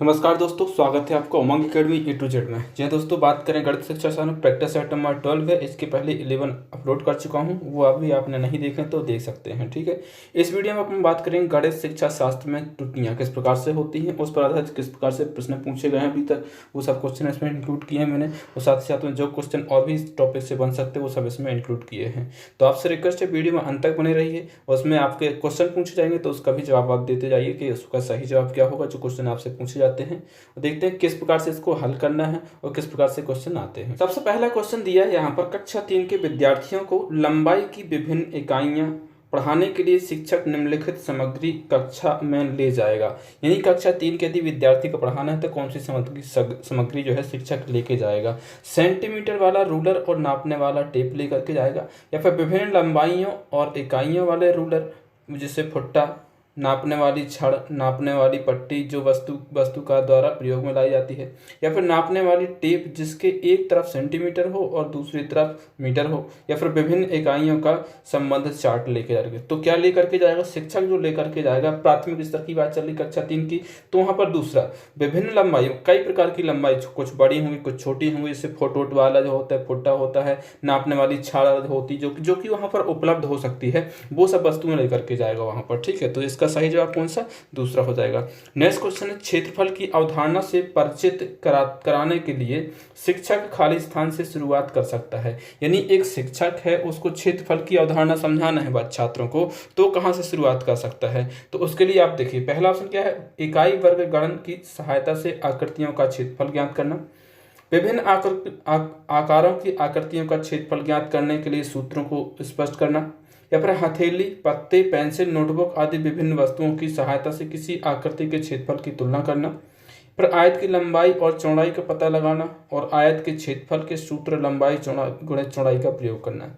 नमस्कार दोस्तों, स्वागत है आपका उमंग अकेडमी ए टू जेड में। जी हाँ दोस्तों, बात करें गणित शिक्षा सारणी प्रैक्टिस सेट नंबर 12 है। इसके पहले 11 अपलोड कर चुका हूँ, वो अभी आपने नहीं देखे तो देख सकते हैं। ठीक है, इस वीडियो में अपन बात करेंगे गणित शिक्षा शास्त्र में त्रुटियाँ किस प्रकार से होती हैं, उस पर आधारित किस प्रकार से प्रश्न पूछे गए हैं अभी तक, वो सब क्वेश्चन इसमें इंक्लूड किए हैं मैंने। और साथ ही साथ में जो क्वेश्चन और भी इस टॉपिक से बन सकते हैं वो सब इसमें इंक्लूड किए हैं। तो आपसे रिक्वेस्ट है वीडियो में अंत तक बने रहिए, और उसमें आपके क्वेश्चन पूछे जाएंगे तो उसका भी जवाब आप देते जाइए कि उसका सही जवाब क्या होगा जो क्वेश्चन आपसे पूछे जाते हैं। देखते हैं किस प्रकार से इसको हल करना है और किस प्रकार से क्वेश्चन आते हैं। सबसे पहला क्वेश्चन दिया है यहाँ पर, कक्षा 3 के विद्यार्थियों को लंबाई की विभिन्न इकाइयां पढ़ाने के लिए शिक्षक निम्नलिखित सामग्री कक्षा में ले जाएगा। यानी कक्षा 3 के यदि विद्यार्थी को पढ़ाना है तो कौन सी सामग्री जो है शिक्षक लेके जाएगा। सेंटीमीटर वाला रूलर और नापने वाला टेप लेकर के जाएगा, या फिर विभिन्न लंबाइयों और इकाइयों वाले रूलर, जिससे फुट्टा, नापने वाली छड़, नापने वाली पट्टी जो वस्तु का द्वारा प्रयोग में लाई जाती है, या फिर नापने वाली टेप जिसके एक तरफ सेंटीमीटर हो और दूसरी तरफ मीटर हो, या फिर विभिन्न इकाइयों का संबंधित चार्ट लेके जाएगा। तो क्या लेकर के जाएगा शिक्षक? जो लेकर के जाएगा, प्राथमिक स्तर की बात चल रही कक्षा 3 की, तो वहाँ पर दूसरा विभिन्न लंबाइयों, कई प्रकार की लंबाई, कुछ बड़ी होंगी कुछ छोटी होंगी, जैसे फोटोट वाला जो होता है, फुट्टा होता है, नापने वाली छड़ होती जो कि वहाँ पर उपलब्ध हो सकती है, वो सब वस्तुएं लेकर के जाएगा वहाँ पर। ठीक है, तो इसका सही जवाब कौन सा? दूसरा हो जाएगा। नेक्स्ट क्वेश्चन है, क्षेत्रफल की अवधारणा से परिचित कराने के लिए शिक्षक खाली स्थान से शुरुआत कर सकता है। यानी एक शिक्षक है, उसको क्षेत्रफल की अवधारणा समझाना है छात्रों को, तो कहां से शुरुआत कर सकता है? तो उसके लिए आप देखिए, पहला ऑप्शन क्या है, इकाई वर्ग गणन की सहायता से आकृतियों का क्षेत्रफल ज्ञात करना। विभिन्न आकारों की आकृतियों का क्षेत्रफल ज्ञात करने के लिए सूत्रों को स्पष्ट करना, या फिर हथेली, पत्ते, पेंसिल, नोटबुक आदि विभिन्न वस्तुओं की सहायता से किसी आकृति के क्षेत्रफल की तुलना करना, फिर आयत की लंबाई और चौड़ाई का पता लगाना, और आयत के क्षेत्रफल के सूत्र लंबाई गुणा चौड़ाई का प्रयोग करना है।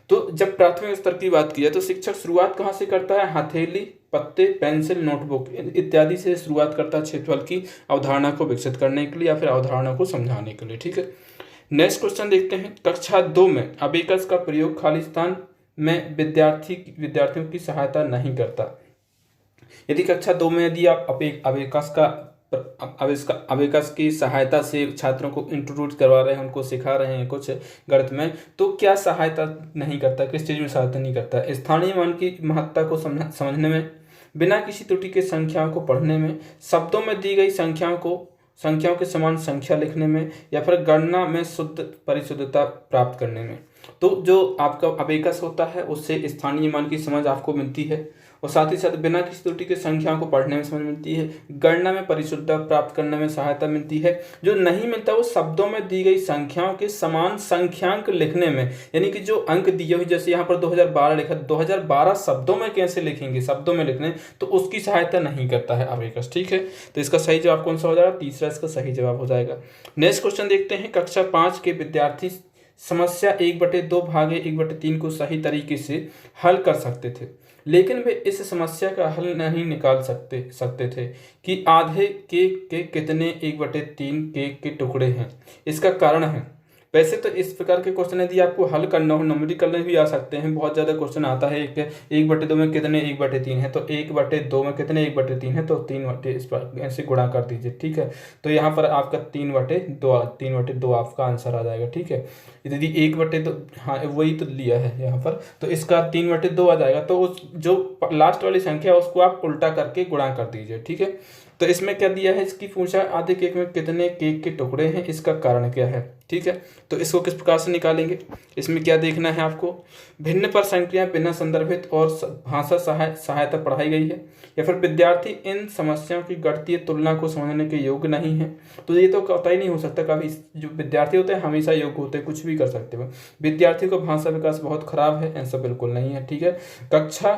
तो जब प्राथमिक स्तर की बात की जाए तो शिक्षक शुरुआत कहाँ से करता है? हथेली, पत्ते, पेंसिल, नोटबुक इत्यादि से शुरुआत करता है क्षेत्रफल की अवधारणा को विकसित करने के लिए या फिर अवधारणा को समझाने के लिए। ठीक है, नेक्स्ट क्वेश्चन देखते हैं, कक्षा 2 में अबेकस का प्रयोग खाली स्थान में विद्यार्थियों की सहायता नहीं करता। यदि कक्षा 2 में यदि आप अबेकस की सहायता से छात्रों को इंट्रोड्यूस करवा रहे हैं, उनको सिखा रहे हैं कुछ गणित में, तो क्या सहायता नहीं करता? किस चीज़ में सहायता नहीं करता? स्थानीय मान की महत्ता को समझने में, बिना किसी त्रुटि के संख्याओं को पढ़ने में, शब्दों में दी गई संख्याओं के समान संख्या लिखने में, या फिर गणना में शुद्ध परिशुद्धता प्राप्त करने में। तो जो आपका अबेकस होता है उससे स्थानीय मान की समझ आपको मिलती है, और साथ ही साथ बिना किसी त्रुटि के संख्याओं को पढ़ने में समझ मिलती है, गणना में परिशुद्धता प्राप्त करने में सहायता मिलती है। जो नहीं मिलता वो शब्दों में दी गई संख्याओं के समान संख्यांक लिखने में, यानी कि जो अंक दिए हुए, जैसे यहाँ पर 2012 लिखा, 2012 शब्दों में कैसे लिखेंगे, शब्दों में लिखने, तो उसकी सहायता नहीं करता है अबेकस। ठीक है, तो इसका सही जवाब कौन सा हो जाएगा? तीसरा इसका सही जवाब हो जाएगा। नेक्स्ट क्वेश्चन देखते हैं, कक्षा 5 के विद्यार्थी समस्या 1/2 भागे 1/3 को सही तरीके से हल कर सकते थे, लेकिन वे इस समस्या का हल नहीं निकाल सकते थे कि आधे केक के कितने 1/3 केक के टुकड़े हैं। इसका कारण है, वैसे तो इस प्रकार के क्वेश्चन यदि आपको हल करना हो, न्यूमेरिकल में भी आ सकते हैं, बहुत ज़्यादा क्वेश्चन आता है। 1/2 में कितने 1/3 है, तो 1/2 में कितने 1/3 है, तो 3 इस पर ऐसे गुणा कर दीजिए। ठीक है, तो यहाँ पर आपका 3/2 आपका आंसर आ जाएगा। ठीक है, यदि 1/2, हाँ वही तो लिया है यहाँ पर, तो इसका 3/2 आ जाएगा। तो उस जो लास्ट वाली संख्या है उसको आप उल्टा करके गुणा कर दीजिए। ठीक है, तो इसमें क्या दिया है, इसकी पूछा आधे केक में कितने केक के टुकड़े हैं, इसका कारण क्या है। ठीक है, तो इसको किस प्रकार से निकालेंगे? इसमें क्या देखना है आपको, भिन्न पर संख्याएं बिना संदर्भित और भाषा सहायता पढ़ाई गई है, या फिर विद्यार्थी इन समस्याओं की गणितीय तुलना को समझने के योग्य नहीं है। तो ये तो कतई नहीं हो सकता, कभी जो विद्यार्थी होते हैं हमेशा योग्य होते हैं, कुछ भी कर सकते हैं। विद्यार्थी का भाषा विकास बहुत खराब है, ऐसा बिल्कुल नहीं है। ठीक है, कक्षा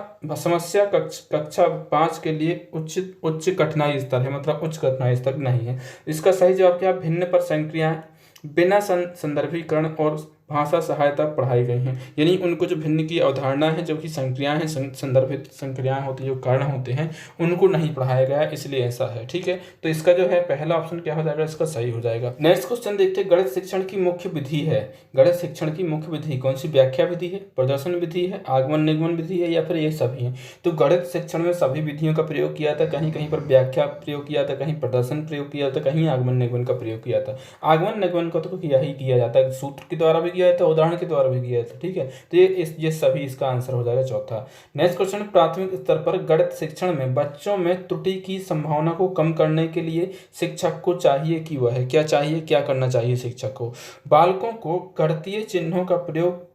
5 के लिए उच्च कठिनाई स्तर है, मतलब उच्च कठिनाई स्तर नहीं है। इसका सही जवाब क्या? भिन्न पर संक्रियाएं बिना संदर्भीकरण और भाषा सहायता पढ़ाई गई हैं। यानी उनको जो भिन्न की अवधारणा है, जो कि संक्रियाएं हैं, संदर्भित संक्रियाएं होती है, जो कारण होते हैं, उनको नहीं पढ़ाया गया है, इसलिए ऐसा है। ठीक है, तो इसका जो है पहला ऑप्शन क्या हो जाएगा, इसका सही हो जाएगा। नेक्स्ट क्वेश्चन देखते हैं, गणित शिक्षण की मुख्य विधि है। गणित शिक्षण की मुख्य विधि कौन सी? व्याख्या विधि है, प्रदर्शन विधि है, आगमन निगमन विधि है, या फिर ये सभी है? तो गणित शिक्षण में सभी विधियों का प्रयोग किया था, कहीं कहीं पर व्याख्या प्रयोग किया था, कहीं प्रदर्शन प्रयोग किया था, कहीं आगमन निगमन का प्रयोग किया था। आगमन निगमन का तो किया ही किया जाता है, सूत्र के द्वारा भी किया जाता है, उदाहरण के द्वारा भी किया जाता है। ठीक है, तो ये सभी इसका आंसर हो जाएगा चौथा। नेक्स्ट क्वेश्चन, प्राथमिक स्तर पर गणित शिक्षण में बच्चों में त्रुटि की संभावना को कम करने के लिए शिक्षक को चाहिए कि वह क्या चाहिए, क्या करना चाहिए शिक्षक को? बालकों को गणितीय चिन्हों का प्रयोग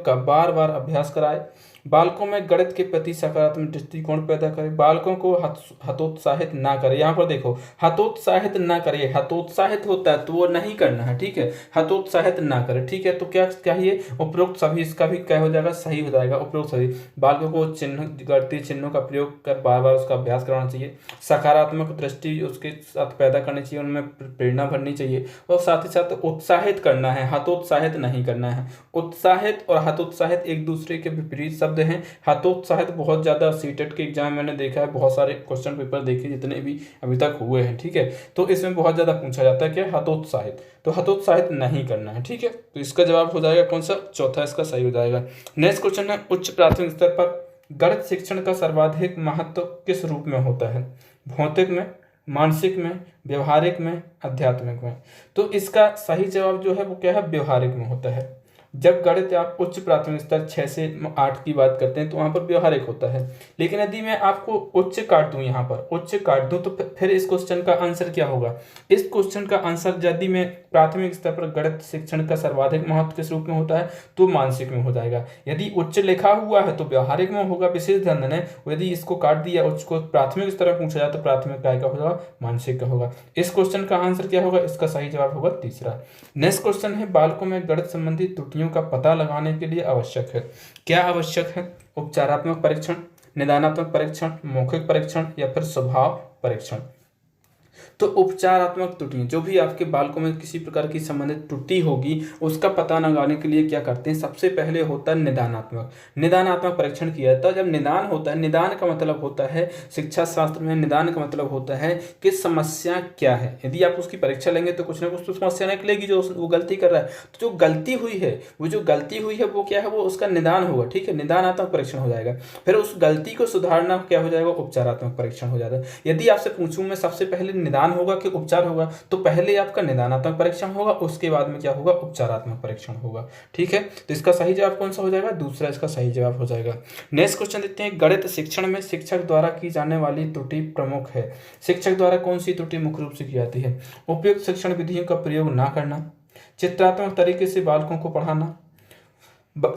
का बार बार अभ्यास कराए, बालकों में गणित के प्रति सकारात्मक दृष्टिकोण पैदा करे, बालकों को हतोत्साहित ना करे। यहाँ पर देखो, हतोत्साहित ना करे, हतोत्साहित होता है तो वो नहीं करना है। ठीक है, हतोत्साहित ना करे। ठीक है, तो क्या चाहिए? उपरोक्त सभी, इसका भी क्या हो जाएगा, सही हो जाएगा। उपरोक्त सभी, बालकों को गणितीय चिन्हों का प्रयोग कर बार बार उसका अभ्यास कराना चाहिए, सकारात्मक दृष्टि उसके साथ पैदा करनी चाहिए, उनमें प्रेरणा भरनी चाहिए, और साथ ही साथ उत्साहित करना है, हतोत्साहित नहीं करना है। उत्साहित और हतोत्साहित एक दूसरे के विपरीत शब्द हैं। हतोत्साहित बहुत ज्यादा सीटेट के एग्जाम मैंने देखा है, बहुत सारे क्वेश्चन पेपर देखे जितने भी अभी तक हुए हैं। ठीक है, तो इसमें बहुत ज्यादा पूछा जाता है कि हतोत्साहित, तो हतोत्साहित नहीं करना है। ठीक है, तो इसका जवाब हो जाएगा कौन सा? चौथा इसका सही हो जाएगा। नेक्स्ट क्वेश्चन है, उच्च प्राथमिक स्तर पर गणित शिक्षण का सर्वाधिक महत्व किस रूप में होता है? भौतिक में, मानसिक में, व्यवहारिक में, आध्यात्मिक में? तो इसका सही जवाब जो है वो क्या है? व्यवहारिक में होता है। जब गणित आप उच्च प्राथमिक स्तर 6 से 8 की बात करते हैं तो वहाँ पर व्यवहारिक होता है, लेकिन यदि मैं आपको उच्च काट दूं, यहाँ पर उच्च काट दूं, तो फिर इस क्वेश्चन का आंसर क्या होगा? इस क्वेश्चन का आंसर, यदि मैं प्राथमिक स्तर पर गणित शिक्षण का सर्वाधिक महत्व किस रूप में होता है, तो मानसिक में हो जाएगा। यदि उच्च लिखा हुआ है तो व्यवहारिक में होगा, विशेष ध्यान देना है। यदि इसको काट दिया, उच्च को प्राथमिक स्तर पर पूछा जाए तो प्राथमिक का होगा, मानसिक का होगा। इस क्वेश्चन का आंसर क्या होगा? इसका सही जवाब होगा तीसरा। नेक्स्ट क्वेश्चन है, बालकों में गणित संबंधी त्रुटियों का पता लगाने के लिए आवश्यक है। क्या आवश्यक है? उपचारात्मक परीक्षण, निदानात्मक परीक्षण, मौखिक परीक्षण, या फिर स्वभाव परीक्षण? तो उपचारात्मक त्रुटि, जो भी आपके बालकों में किसी प्रकार की संबंधित त्रुटि होगी उसका पता लगाने के लिए क्या करते हैं? सबसे पहले होता है निदानात्मक परीक्षण किया जाता है। जब निदान होता है, निदान का मतलब होता है शिक्षा शास्त्र में, निदान का मतलब होता है कि समस्या क्या है। यदि आप उसकी परीक्षा लेंगे तो कुछ ना कुछ तो समस्या निकलेगी, जो वो गलती कर रहा है। तो जो गलती हुई है वो क्या है? वो उसका निदान होगा। ठीक है, निदानात्मक परीक्षण हो जाएगा। फिर उस गलती को सुधारना क्या हो जाएगा? उपचारात्मक परीक्षण हो जाता है। यदि आपसे पूछूं मैं, सबसे पहले निदान होगा कि उपचार होगा, तो पहले आपका निदानात्मक परीक्षण होगा, उसके बाद में क्या होगा? उपचारात्मक परीक्षण होगा। ठीक है, तो इसका सही जवाब कौन सा हो जाएगा? दूसरा इसका सही जवाब हो जाएगा। नेक्स्ट क्वेश्चन देखते हैं, गणित शिक्षण में शिक्षक द्वारा की जाने वाली त्रुटि प्रमुख है। शिक्षक द्वारा कौन सी त्रुटि मुख्य रूप से की जाती है? उपयुक्त शिक्षण विधियों का प्रयोग ना करना, चित्रात्मक तरीके से बालकों को पढ़ाना,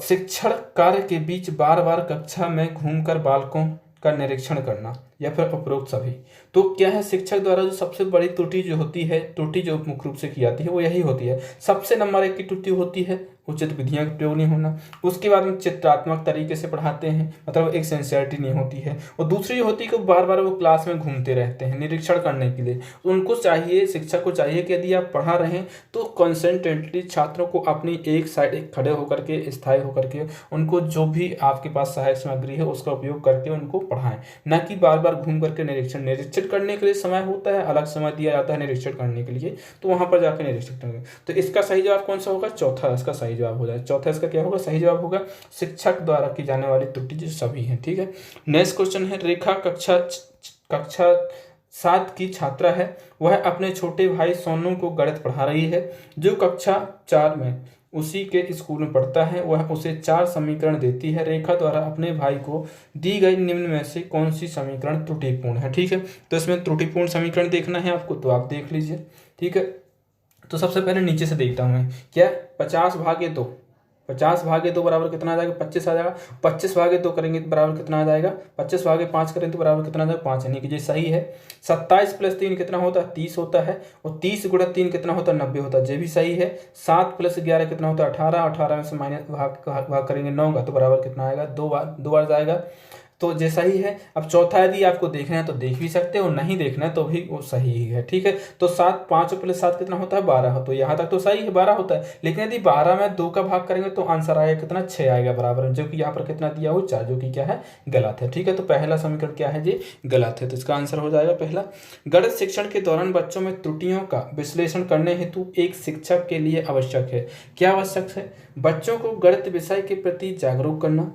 शिक्षण कार्य के बीच बार बार कक्षा में घूमकर बालकों का निरीक्षण करना, या फिर उपरोक्त सभी। तो क्या है, शिक्षक द्वारा जो सबसे बड़ी त्रुटि जो होती है, त्रुटि जो मुख्य रूप से की जाती है वो यही होती है। सबसे नंबर 1 की त्रुटि होती है उचित विधियां का प्रयोग नहीं होना। उसके बाद में चित्रात्मक तरीके से पढ़ाते हैं, मतलब एक सिंसियरिटी नहीं होती है। और दूसरी होती है कि बार बार वो क्लास में घूमते रहते हैं निरीक्षण करने के लिए। उनको चाहिए, शिक्षक को चाहिए कि यदि आप पढ़ा रहे हैं तो कॉन्सेंट्रेटली छात्रों को अपनी एक साइड खड़े होकर के, स्थायी होकर के, उनको जो भी आपके पास सहायक सामग्री है उसका उपयोग करके उनको पढ़ाएं, ना कि बार बार घूम करके निरीक्षण करने के लिए समय होता है, अलग समय दिया जाता है निरीक्षण करने के लिए, तो वहां पर जाकर निरीक्षण करेंगे। तो इसका सही जवाब कौन सा होगा? चौथा इसका सही जवाब हो जाए। चौथा इसका क्या होगा? सही जवाब होगा शिक्षक द्वारा की जाने वाली त्रुटि जो सभी है। ठीक है, नेक्स्ट क्वेश्चन है, रेखा कक्षा 7 की छात्रा है। वह अपने छोटे भाई सोनू को गणित पढ़ा रही है, जो कक्षा 4 में उसी के स्कूल में पढ़ता है। वह उसे 4 समीकरण देती है। रेखा द्वारा अपने भाई को दी गई निम्न में से कौन सी समीकरण त्रुटिपूर्ण है? ठीक है, तो इसमें त्रुटिपूर्ण समीकरण देखना है आपको, तो आप देख लीजिए। ठीक है, तो सबसे पहले नीचे से देखता हूँ मैं, क्या 50/2 बराबर कितना आ जाएगा? 25 आ जाएगा। 25/2 करेंगे तो बराबर कितना आ जाएगा? 25/5 करेंगे तो बराबर कितना आ जाएगा? 5, यानी कि ये सही है। 27 + 3 कितना होता है? 30 होता है। और 30 × 3 कितना होता है? 90 होता है, ये भी सही है। 7 + 11 कितना होता है? 18। 18 में से माइनस भाग करेंगे 9 का, तो बराबर कितना आएगा? 2 बार जाएगा। तो जैसा ही है। अब चौथा यदि आपको देखना है तो देख भी सकते हो, नहीं देखना है तो भी वो सही ही है, ठीक है। तो 7, 5 प्लस 7 कितना होता है 12, तो यहाँ तक तो सही है 12 होता है। लेकिन यदि 12 में 2 का भाग करेंगे तो आंसर आएगा कितना 6 आएगा बराबर, जो कि यहाँ पर कितना दिया हो 4, जो कि क्या है गलत है, ठीक है। तो पहला समीकरण क्या है जी गलत है, तो इसका आंसर हो जाएगा पहला। गणित शिक्षण के दौरान बच्चों में त्रुटियों का विश्लेषण करने हेतु एक शिक्षक के लिए आवश्यक है। क्या आवश्यक है? बच्चों को गणित विषय के प्रति जागरूक करना,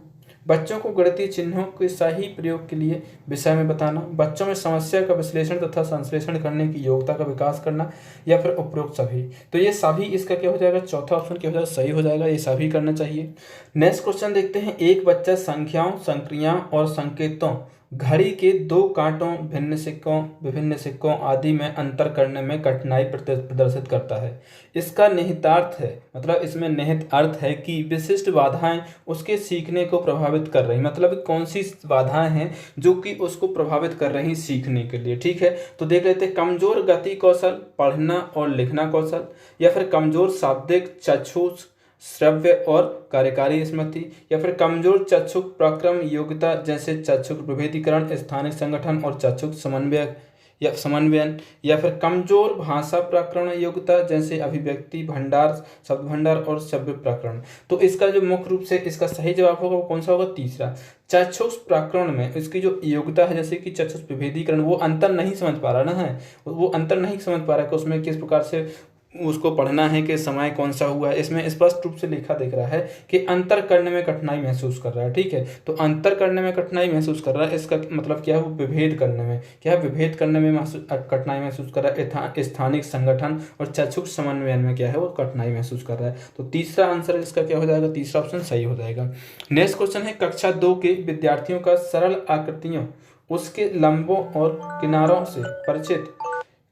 बच्चों को गणितीय चिन्हों के सही प्रयोग के लिए विषय में बताना, बच्चों में समस्या का विश्लेषण तथा संश्लेषण करने की योग्यता का विकास करना, या फिर उपरोक्त सभी। तो ये सभी इसका क्या हो जाएगा, चौथा ऑप्शन क्या हो जाएगा, सही हो जाएगा, ये सभी करना चाहिए। नेक्स्ट क्वेश्चन देखते हैं। एक बच्चा संख्याओं, संक्रियाओं और संकेतों, घड़ी के 2 कांटों, विभिन्न सिक्कों आदि में अंतर करने में कठिनाई प्रदर्शित करता है। इसका निहितार्थ है, मतलब इसमें निहित अर्थ है कि विशिष्ट बाधाएं उसके सीखने को प्रभावित कर रही, मतलब कौन सी बाधाएं हैं जो कि उसको प्रभावित कर रही सीखने के लिए, ठीक है। तो देख लेते हैं। कमजोर गति कौशल, पढ़ना और लिखना कौशल, या फिर कमजोर शाब्दिक, चक्षुष, श्रव्य और कार्यकारी स्मृति, या फिर कमजोर चक्षुक प्रक्रम योग्यता जैसे चक्षुक विभेदीकरण, स्थानिक संगठन और चक्षुक समन्वयन, या फिर कमजोर भाषा प्रकरण योग्यता जैसे अभिव्यक्ति भंडार, शब्द भंडार और शब्द प्रकरण। तो इसका जो मुख्य रूप से इसका सही जवाब होगा वो कौन सा होगा, तीसरा। चक्षुष प्रकरण में इसकी जो योग्यता है, जैसे कि चक्षुष विभेदीकरण, वो अंतर नहीं समझ पा रहा ना है, वो अंतर नहीं समझ पा रहा है कि उसमें किस प्रकार से उसको पढ़ना है कि समय कौन सा हुआ है। इसमें स्पष्ट रूप से लिखा दिख रहा है कि अंतर करने में कठिनाई महसूस कर रहा है, ठीक है। तो अंतर करने में कठिनाई महसूस कर रहा है, इसका मतलब क्या है, वो विभेद करने में क्या है, विभेद करने में कठिनाई महसूस कर रहा है। स्थानिक संगठन और चक्षुष समन्वयन में क्या है, वो कठिनाई महसूस कर रहा है। तो तीसरा आंसर इसका क्या हो जाएगा, तीसरा ऑप्शन सही हो जाएगा। नेक्स्ट क्वेश्चन है। कक्षा 2 के विद्यार्थियों का सरल आकृतियों, उसके लंबों और किनारों से परिचित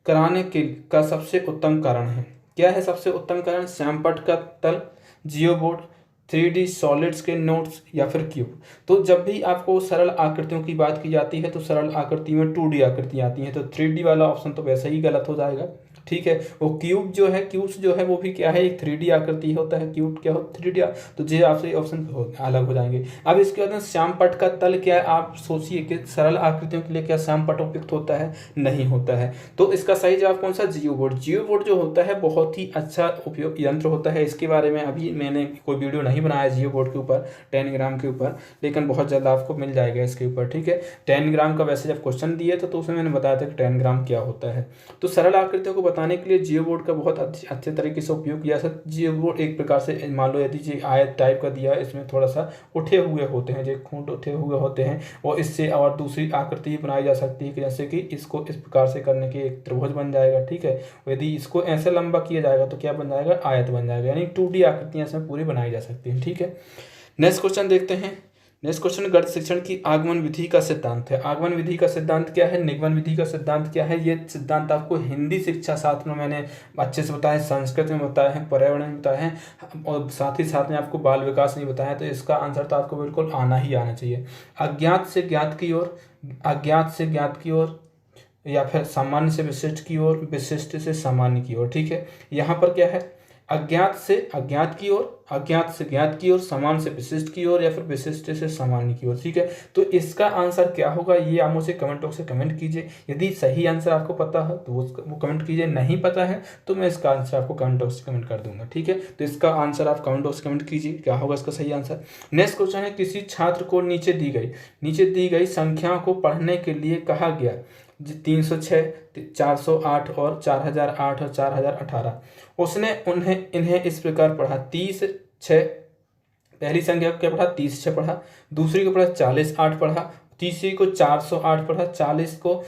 कराने का सबसे उत्तम कारण है। क्या है सबसे उत्तम कारण? श्यामपट्ट का तल, जियोबोर्ड, 3D सॉलिड्स के नोट्स, या फिर क्यूब। तो जब भी आपको सरल आकृतियों की बात की जाती है तो सरल आकृति में 2D आकृति आती हैं, तो 3D वाला ऑप्शन तो वैसे ही गलत हो जाएगा, ठीक है। वो क्यूब जो है, क्यूब्स जो है वो भी क्या है, एक 3D आकृति होता है, क्यूब क्या हो 3D, तो ये आपसे ऑप्शन अलग हो जाएंगे। अब इसके बाद श्यामपट्ट का तल क्या है, आप सोचिए कि सरल आकृतियों के लिए क्या श्यामपट्ट उपयुक्त होता है, नहीं होता है। तो इसका सही जवाब कौन सा, जियोबोर्ड। जियोबोर्ड जो होता है बहुत ही अच्छा उपयोग यंत्र होता है। इसके बारे में अभी मैंने कोई वीडियो नहीं बनाया जियोबोर्ड के ऊपर, 10 ग्राम के ऊपर, लेकिन बहुत जल्द आपको मिल जाएगा इसके ऊपर, ठीक है। 10 ग्राम का वैसे जब क्वेश्चन दिए तो उसमें मैंने बताया था कि 10 ग्राम क्या होता है। तो सरल आकृतियों को बताने के लिए जियोबोर्ड का बहुत अच्छे तरीके से उपयोग किया जाता है। जियोबोर्ड एक प्रकार से मान लो यदि ये आयत टाइप का दिया है, इसमें थोड़ा सा उठे हुए होते हैं, जो खूंट उठे हुए होते हैं, और इससे और दूसरी आकृति बनाई जा सकती है कि जैसे कि इसको इस प्रकार से करने के एक त्रिभुज बन जाएगा, ठीक है। यदि इसको ऐसे लंबा किया जाएगा तो क्या बन जाएगा, आयत बन जाएगा, यानी 2D आकृतियां इसमें पूरी बनाई जा सकती हैं, ठीक है। नेक्स्ट क्वेश्चन देखते हैं। नेक्स्ट क्वेश्चन, गणित शिक्षण की आगमन विधि का सिद्धांत है। आगमन विधि का सिद्धांत क्या है, निगमन विधि का सिद्धांत क्या है। ये सिद्धांत आपको हिंदी शिक्षा शास्त्र में मैंने अच्छे से बताया है, संस्कृत में बताया है, पर्यावरण में बताया है, और साथ ही साथ में आपको बाल विकास नहीं बताया। तो इसका आंसर तो आपको बिल्कुल आना ही आना चाहिए। अज्ञात से ज्ञात की ओर, अज्ञात से ज्ञात की ओर, या फिर सामान्य से विशिष्ट की ओर, विशिष्ट से सामान्य की ओर, ठीक है। यहाँ पर क्या है, अज्ञात से अज्ञात की ओर, अज्ञात से ज्ञात की ओर, समान से विशिष्ट की ओर, या फिर विशिष्ट से सामान्य की ओर, ठीक है। तो इसका आंसर क्या होगा, ये आप मुझे कमेंट बॉक्स से कमेंट कीजिए। यदि सही आंसर आपको पता है तो वो कमेंट कीजिए, नहीं पता है तो मैं इसका आंसर आपको कमेंट बॉक्स से कमेंट कर दूंगा, ठीक है। तो इसका आंसर आप कमेंट बॉक्स से कमेंट कीजिए, क्या होगा इसका सही आंसर। नेक्स्ट क्वेश्चन है। किसी छात्र को नीचे दी गई संख्याओं को पढ़ने के लिए कहा गया, 306, 408 और 4008 और 4018। उसने इन्हें इस प्रकार पढ़ा। 30/6 पहली संख्या को क्या पढ़ा, 30/6 पढ़ा, दूसरी को पढ़ा 40/8 पढ़ा, तीसरी को 408 पढ़ा, 40 को,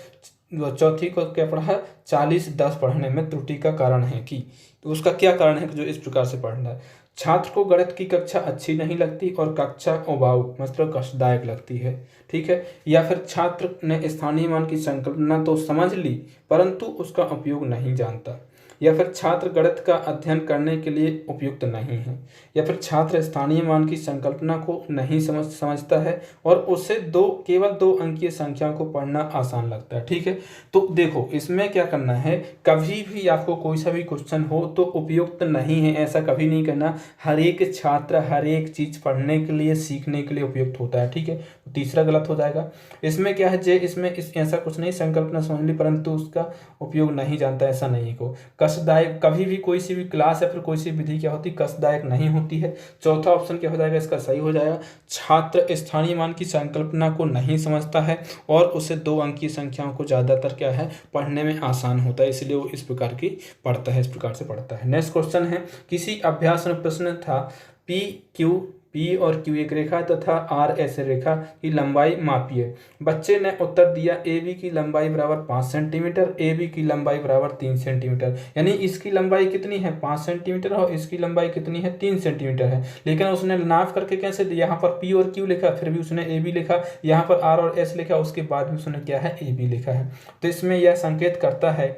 चौथी को क्या पढ़ा, 40/10 पढ़ने में त्रुटि का कारण है कि, तो उसका क्या कारण है कि जो इस प्रकार से पढ़ना है। छात्र को गणित की कक्षा अच्छी नहीं लगती और कक्षा उबाऊ मतलब कष्टदायक लगती है, ठीक है। या फिर छात्र ने स्थानीय मान की संकल्पना तो समझ ली परंतु उसका उपयोग नहीं जानता। या फिर छात्र गणित का अध्ययन करने के लिए उपयुक्त नहीं है, या फिर छात्र स्थानीय मान की संकल्पना को नहीं समझता है और उसे केवल 2 अंकीय संख्या को पढ़ना आसान लगता है। ठीक है, तो देखो इसमें क्या करना है, कभी भी आपको कोई सा भी क्वेश्चन हो तो उपयुक्त नहीं है ऐसा कभी नहीं करना। हर एक छात्र हर एक चीज पढ़ने के लिए सीखने के लिए उपयुक्त होता है। ठीक है, तो तीसरा गलत हो जाएगा। इसमें क्या है जे इसमें ऐसा कुछ नहीं, संकल्पना समझ ली परंतु उसका उपयोग नहीं जानता, ऐसा नहीं को। कष्टदायक, कभी भी कोई सी भी क्लास या फिर कोई सी विधि क्या होती कष्टदायक नहीं होती है। चौथा ऑप्शन क्या हो जाएगा इसका सही हो जाएगा, छात्र स्थानीय मान की संकल्पना को नहीं समझता है और उसे 2 अंकीय संख्याओं को ज्यादातर क्या है पढ़ने में आसान होता है, इसलिए वो इस प्रकार की पढ़ता है, इस प्रकार से पढ़ता है। नेक्स्ट क्वेश्चन है, किसी अभ्यास में प्रश्न था पी और क्यू एक रेखा तथा आर ऐसे रेखा की लंबाई मापिए। बच्चे ने उत्तर दिया ए बी की लंबाई बराबर 5 सेंटीमीटर, ए बी की लंबाई बराबर 3 सेंटीमीटर। यानी इसकी लंबाई कितनी है 5 सेंटीमीटर और इसकी लंबाई कितनी है 3 सेंटीमीटर है। लेकिन उसने नाप करके कैसे दिया, यहाँ पर पी और क्यू लिखा, फिर भी उसने ए बी लिखा, यहाँ पर आर और एस लिखा, उसके बाद भी उसने क्या है ए बी लिखा है। तो इसमें यह संकेत करता है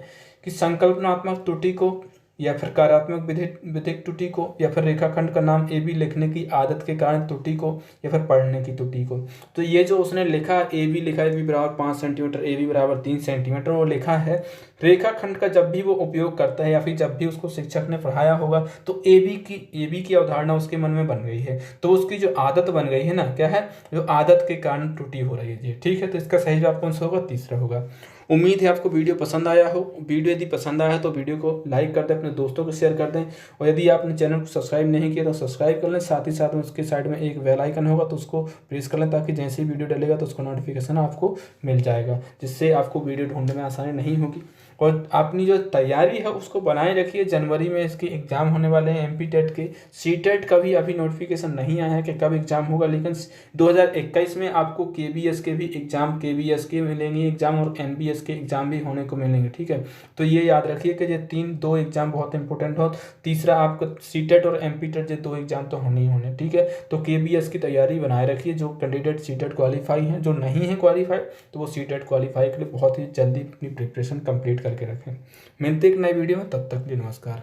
कि संकल्पनात्मक त्रुटि को या फिर कार्यात्मक विधिक त्रुटि को या फिर रेखाखंड का नाम ए बी लिखने की आदत के कारण त्रुटि को या फिर पढ़ने की त्रुटि को। तो ये जो उसने लिखा ए बी लिखा, ए बी बराबर 5 सेंटीमीटर, ए बी बराबर 3 सेंटीमीटर, वो लिखा है रेखाखंड का जब भी वो उपयोग करता है या फिर जब भी उसको शिक्षक ने पढ़ाया होगा तो ए बी की अवधारणा उसके मन में बन गई है, तो उसकी जो आदत बन गई है ना, क्या है जो आदत के कारण त्रुटि हो रही है। ठीक है, तो इसका सही जवाब कौन सा होगा, तीसरा होगा। उम्मीद है आपको वीडियो पसंद आया हो। वीडियो यदि पसंद आया है तो वीडियो को लाइक कर दें, अपने दोस्तों को शेयर कर दें, और यदि आपने चैनल को सब्सक्राइब नहीं किया तो सब्सक्राइब कर लें। साथ ही साथ में उसके साइड में एक बेल आइकन होगा तो उसको प्रेस कर लें, ताकि जैसे ही वीडियो डलेगा तो उसका नोटिफिकेशन आपको मिल जाएगा, जिससे आपको वीडियो ढूंढने में आसानी नहीं होगी। और अपनी जो तैयारी है उसको बनाए रखिए। जनवरी में इसके एग्जाम होने वाले हैं, एमपी टेट के। सी टेट का भी अभी नोटिफिकेशन नहीं आया है कि कब एग्जाम होगा, लेकिन 2021 में आपको केबीएस के भी एग्जाम, केबीएस के मिलेंगे एग्जाम और एनबीएस के एग्जाम भी होने को मिलेंगे। ठीक है, तो ये याद रखिए कि ये 2 एग्जाम बहुत इंपॉर्टेंट हो। तीसरा आपको सी टेट और एमपी टेट, ये 2 एग्जाम तो होने ही होने। ठीक है, तो केबीएस की तैयारी बनाए रखिए। जो कैंडिडेट सी टेट क्वालिफाई हैं, जो नहीं है क्वालिफाई, तो वो सी टेट क्वालिफाई के लिए बहुत ही जल्दी अपनी प्रिपरेशन कंप्लीट करके रखें। मिलते एक नई वीडियो में, तब तक के लिए नमस्कार।